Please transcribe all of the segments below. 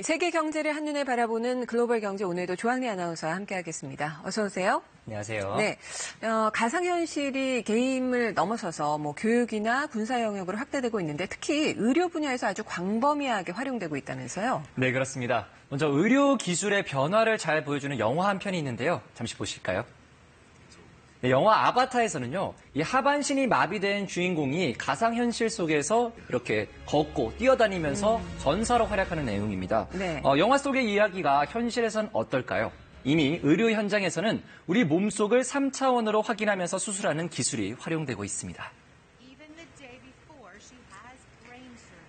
세계 경제를 한눈에 바라보는 글로벌 경제 오늘도 조항래 아나운서와 함께하겠습니다. 어서 오세요. 안녕하세요. 네, 가상현실이 게임을 넘어서서 교육이나 군사 영역으로 확대되고 있는데 특히 의료 분야에서 아주 광범위하게 활용되고 있다면서요? 네, 그렇습니다. 먼저 의료 기술의 변화를 잘 보여주는 영화 한 편이 있는데요. 잠시 보실까요? 네, 영화 아바타에서는요, 이 하반신이 마비된 주인공이 가상현실 속에서 이렇게 걷고 뛰어다니면서 전사로 활약하는 내용입니다. 네. 영화 속의 이야기가 현실에선 어떨까요? 이미 의료 현장에서는 우리 몸속을 3차원으로 확인하면서 수술하는 기술이 활용되고 있습니다.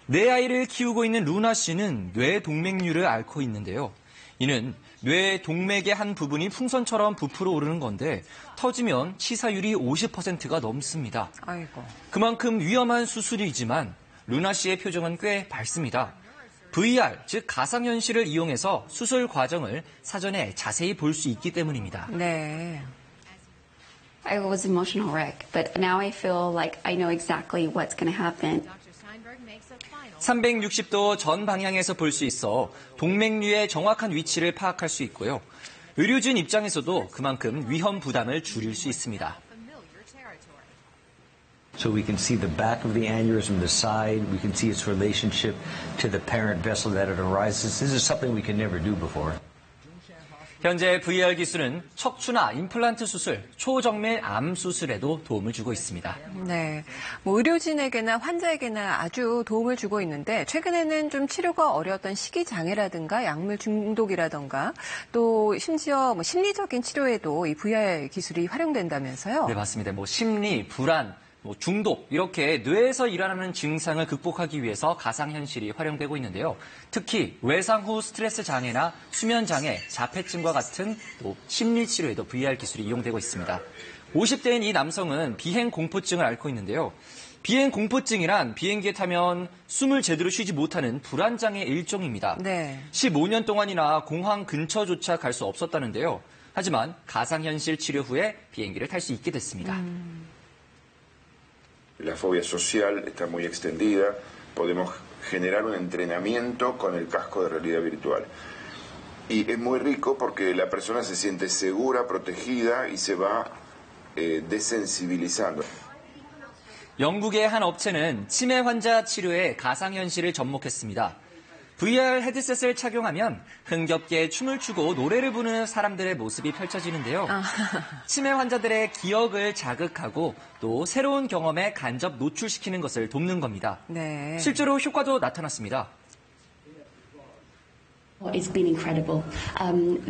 내 아이를 키우고 있는 루나 씨는 뇌 동맥류를 앓고 있는데요. 이는 뇌 동맥의 한 부분이 풍선처럼 부풀어 오르는 건데 터지면 치사율이 50%가 넘습니다. 아이고. 그만큼 위험한 수술이지만 루나 씨의 표정은 꽤 밝습니다. VR, 즉 가상현실을 이용해서 수술 과정을 사전에 자세히 볼 수 있기 때문입니다. 네. I was emotional wreck, but now I feel like I know exactly what's going to happen. 360도 전 방향에서 볼 수 있어 동맥류의 정확한 위치를 파악할 수 있고요. 의료진 입장에서도 그만큼 위험 부담을 줄일 수 있습니다. So we can see the back of the aneurysm, the side. We can see its relationship to the parent vessel that it arises. This is something we could never do before. 현재 VR 기술은 척추나 임플란트 수술, 초정밀 암 수술에도 도움을 주고 있습니다. 네, 의료진에게나 환자에게나 아주 도움을 주고 있는데 최근에는 좀 치료가 어려웠던 식이 장애라든가 약물 중독이라든가 또 심지어 심리적인 치료에도 이 VR 기술이 활용된다면서요? 네, 맞습니다. 심리, 불안, 중독 이렇게 뇌에서 일어나는 증상을 극복하기 위해서 가상현실이 활용되고 있는데요. 특히 외상 후 스트레스 장애나 수면 장애, 자폐증과 같은 또 심리치료에도 VR 기술이 이용되고 있습니다. 50대인 이 남성은 비행 공포증을 앓고 있는데요. 비행 공포증이란 비행기에 타면 숨을 제대로 쉬지 못하는 불안장애 일종입니다. 네. 15년 동안이나 공항 근처조차 갈 수 없었다는데요. 하지만 가상현실 치료 후에 비행기를 탈 수 있게 됐습니다. La fobia social está muy extendida. Podemos generar un entrenamiento con el casco de realidad virtual. Y es muy rico porque la persona se siente segura, protegida y se va desensibilizando. 영국의 한 업체는 치매 환자 치료에 가상현실을 접목했습니다. VR 헤드셋을 착용하면 흥겹게 춤을 추고 노래를 부르는 사람들의 모습이 펼쳐지는데요. 치매 환자들의 기억을 자극하고 또 새로운 경험에 간접 노출시키는 것을 돕는 겁니다. 네. 실제로 효과도 나타났습니다. It's been incredible.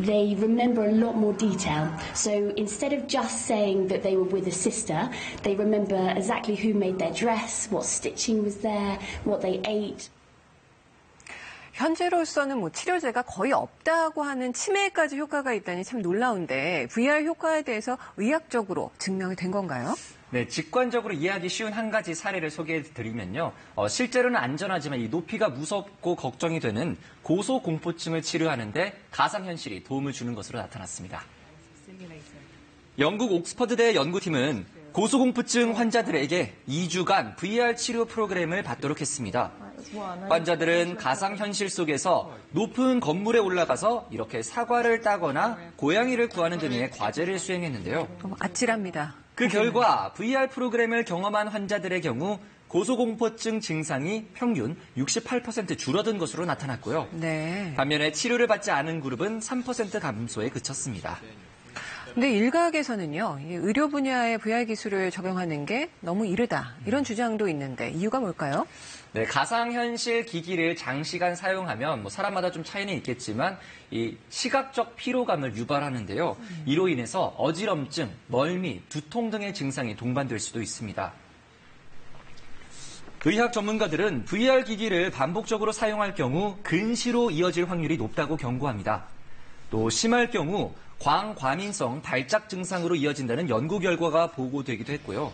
They remember a lot more detail. So instead of just saying that they were with a sister, they remember exactly who made their dress, what stitching was there, what they ate. 현재로서는 치료제가 거의 없다고 하는 치매까지 효과가 있다니 참 놀라운데 VR 효과에 대해서 의학적으로 증명이 된 건가요? 네, 직관적으로 이해하기 쉬운 한 가지 사례를 소개해드리면요. 실제로는 안전하지만 이 높이가 무섭고 걱정이 되는 고소공포증을 치료하는데 가상현실이 도움을 주는 것으로 나타났습니다. 영국 옥스퍼드대 연구팀은 고소공포증 환자들에게 2주간 VR 치료 프로그램을 받도록 했습니다. 환자들은 가상현실 속에서 높은 건물에 올라가서 이렇게 사과를 따거나 고양이를 구하는 등의 과제를 수행했는데요. 아찔합니다. 그 결과 VR 프로그램을 경험한 환자들의 경우 고소공포증 증상이 평균 68% 줄어든 것으로 나타났고요. 네. 반면에 치료를 받지 않은 그룹은 3% 감소에 그쳤습니다. 근데 일각에서는요, 의료 분야의 VR 기술을 적용하는 게 너무 이르다 이런 주장도 있는데 이유가 뭘까요? 네, 가상현실 기기를 장시간 사용하면 사람마다 좀 차이는 있겠지만 이 시각적 피로감을 유발하는데요. 이로 인해서 어지럼증, 멀미, 두통 등의 증상이 동반될 수도 있습니다. 의학 전문가들은 VR 기기를 반복적으로 사용할 경우 근시로 이어질 확률이 높다고 경고합니다. 또 심할 경우 광과민성 발작 증상으로 이어진다는 연구 결과가 보고되기도 했고요.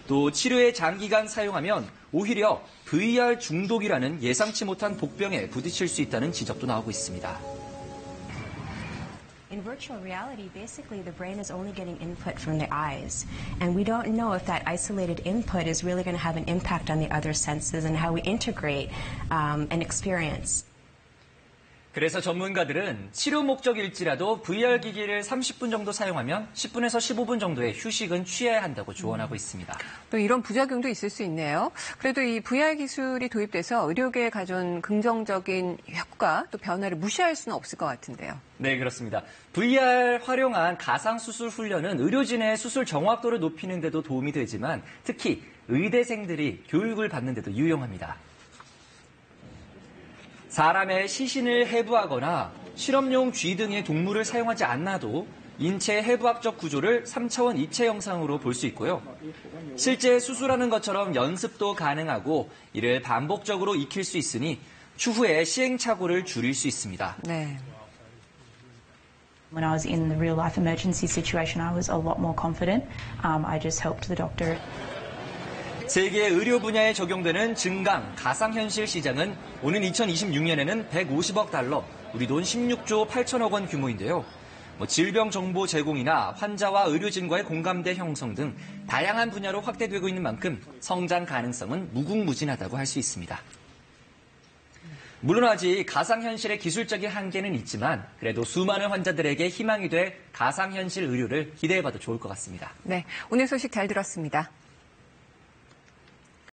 또 치료에 장기간 사용하면 오히려 VR 중독이라는 예상치 못한 복병에 부딪힐 수 있다는 지적도 나오고 있습니다. In virtual reality, basically the brain is only getting input from the eyes. And we don't know if that isolated input is really going to have an impact on the other senses and how we integrate an experience. 그래서 전문가들은 치료 목적일지라도 VR 기기를 30분 정도 사용하면 10분에서 15분 정도의 휴식은 취해야 한다고 조언하고 있습니다. 또 이런 부작용도 있을 수 있네요. 그래도 이 VR 기술이 도입돼서 의료계에 가져온 긍정적인 효과 또 변화를 무시할 수는 없을 것 같은데요. 네, 그렇습니다. VR 활용한 가상수술 훈련은 의료진의 수술 정확도를 높이는 데도 도움이 되지만 특히 의대생들이 교육을 받는 데도 유용합니다. 사람의 시신을 해부하거나 실험용 쥐 등의 동물을 사용하지 않아도 인체의 해부학적 구조를 3차원 입체 영상으로 볼 수 있고요. 실제 수술하는 것처럼 연습도 가능하고 이를 반복적으로 익힐 수 있으니 추후에 시행착오를 줄일 수 있습니다. 네. When I was in the real life emergency situation, I was a lot more confident. I just helped the doctor. 세계 의료 분야에 적용되는 증강, 가상현실 시장은 오는 2026년에는 150억 달러, 우리 돈 16조 8천억 원 규모인데요. 질병 정보 제공이나 환자와 의료진과의 공감대 형성 등 다양한 분야로 확대되고 있는 만큼 성장 가능성은 무궁무진하다고 할 수 있습니다. 물론 아직 가상현실의 기술적인 한계는 있지만 그래도 수많은 환자들에게 희망이 될 가상현실 의료를 기대해봐도 좋을 것 같습니다. 네, 오늘 소식 잘 들었습니다.